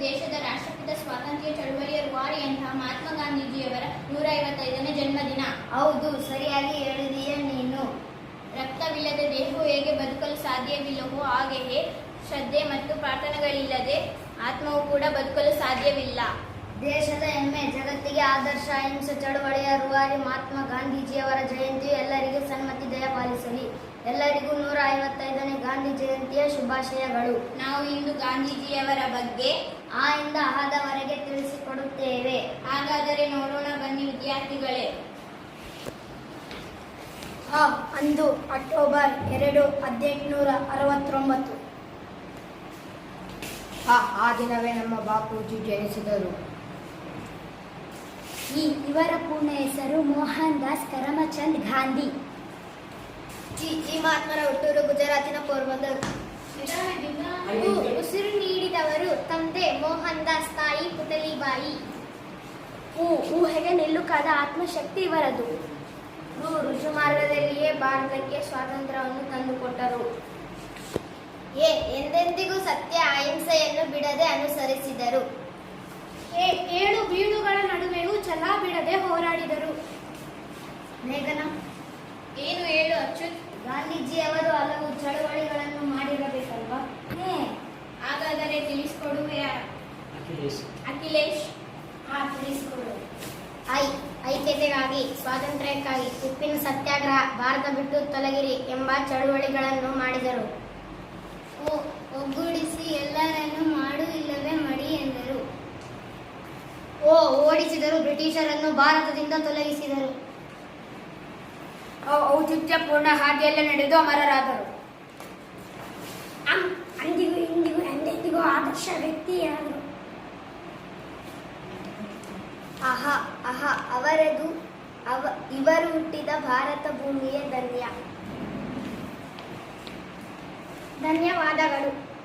ದೇಶದ ರಾಷ್ಟ್ರಪಿತ ಸ್ವಾತಂತ್ರ್ಯ ಚಳವಳಿಯ ರೂವಾರಿಯಂತಹ ಮಹಾತ್ಮ ಗಾಂಧೀಜಿಯವರ 155ನೇ ಜನ್ಮದಿನ. ಹೌದು, ಸರಿಯಾಗಿ ಹೇಳಿದೀಯ ನೀನು. ರಕ್ತವಿಲ್ಲದೆ ದೇಹವು ಹೇಗೆ ಬದುಕಲು ಸಾಧ್ಯವಿಲ್ಲವೋ ಹಾಗೆಯೇ ಶ್ರದ್ಧೆ ಮತ್ತು ಪ್ರಾರ್ಥನೆಗಳಿಲ್ಲದೆ ಆತ್ಮವು ಕೂಡ ಬದುಕಲು ಸಾಧ್ಯವಿಲ್ಲ. ದೇಶದ ಹೆಮ್ಮೆ, ಜಗತ್ತಿಗೆ ಆದರ್ಶ, ಅಹಿಂಸೆ ಚಳವಳಿಯ ರೂವಾರಿ ಮಹಾತ್ಮ ಗಾಂಧೀಜಿಯವರ ಜಯಂತಿಯು ಎಲ್ಲರಿಗೂ ಸನ್ಮತಿ ದಯಪಾಲಿಸಲಿ. ಎಲ್ಲರಿಗೂ 155ನೇ ಗಾಂಧಿ ಜಯಂತಿಯ ಶುಭಾಶಯಗಳು. ನಾವು ಇಂದು ಗಾಂಧೀಜಿಯವರ ಬಗ್ಗೆ ಆ ಇಂದ ಆದವರೆಗೆ ತಿಳಿಸಿಕೊಡುತ್ತೇವೆ. ಹಾಗಾದರೆ ನೋಡೋಣ ಬನ್ನಿ ವಿದ್ಯಾರ್ಥಿಗಳೇ. ಅಂದು ಅಕ್ಟೋಬರ್ 2, 1869. ಆ ದಿನವೇ ನಮ್ಮ ಬಾಪೂಜಿ ಜನಿಸಿದರು. ಇವರ ಪೂರ್ಣ ಹೆಸರು ಮೋಹನ್ ದಾಸ್ ಕರಮಚಂದ್ ಗಾಂಧಿ. ಈ ಮಹಾತ್ಮರ ಹುಟ್ಟೂರು ಗುಜರಾತಿನ ಪೋರ್ಬಂದರ್. ಉಸಿರು ನೀಡಿದವರು ತಂದೆ ಮೋಹನ್ ದಾಸ್, ತಾಯಿ ಪುತಲಿಬಾಯಿ. ಊಹೆಗೆ ನಿಲ್ಲುಕಾದ ಆತ್ಮಶಕ್ತಿ ಇವರದು. ಋಷಿ ಮಾರ್ಗದಲ್ಲಿಯೇ ಭಾರತಕ್ಕೆ ಸ್ವಾತಂತ್ರ್ಯವನ್ನು ತಂದುಕೊಟ್ಟರು. ಎಂದೆಂದಿಗೂ ಸತ್ಯ ಅಹಿಂಸೆಯನ್ನು ಬಿಡದೆ ಅನುಸರಿಸಿದರು. 7 ಬೀಳುಗಳ ನಡುವೆಯೂ ಛಲ ಬಿಡದೆ ಹೋರಾಡಿದರು. ಮೇಘನ, ಏನು ಹೇಳು ಅಚ್ಯುತ್. ಗಾಂಧೀಜಿಯವರು ಹಲವು ಚಳವಳಿಗಳನ್ನು ಮಾಡಿರಬೇಕಲ್ವಾ? ಹಾಗಾದರೆ ತಿಳಿಸಿಕೊಡುವೆ ಅಖಿಲೇಶ್. ತಿಳಿಸಿಕೊಡು. ಐಕ್ಯತೆಗಾಗಿ, ಸ್ವಾತಂತ್ರ್ಯಕ್ಕಾಗಿ, ಉಪ್ಪಿನ ಸತ್ಯಾಗ್ರಹ, ಭಾರತ ಬಿಟ್ಟು ತೊಲಗಿರಿ ಎಂಬ ಚಳುವಳಿಗಳನ್ನು ಮಾಡಿದರು. ಒಗ್ಗೂಡಿಸಿ ಎಲ್ಲರನ್ನು ಮಾಡು ಇಲ್ಲವೇ ಮಡಿ ಎಂದರು. ಓಡಿಸಿದರು. ಬ್ರಿಟಿಷರನ್ನು ಭಾರತದಿಂದ ತೊಲಗಿಸಿದರು. ಔಚಿತ್ಯಪೂರ್ಣ ಹಾದಿಯಲ್ಲೇ ನಡೆದು ಅಮರರಾದರು. ಅಂದಿಗೂ ಇಂದಿಗೂ ಎಂದೆಂದಿಗೂ ಆದರ್ಶ ವ್ಯಕ್ತಿಯಾದರು. ಇವರು ಹುಟ್ಟಿದ ಭಾರತ ಭೂಮಿಯೇ ಧನ್ಯ. ಧನ್ಯವಾದಗಳು.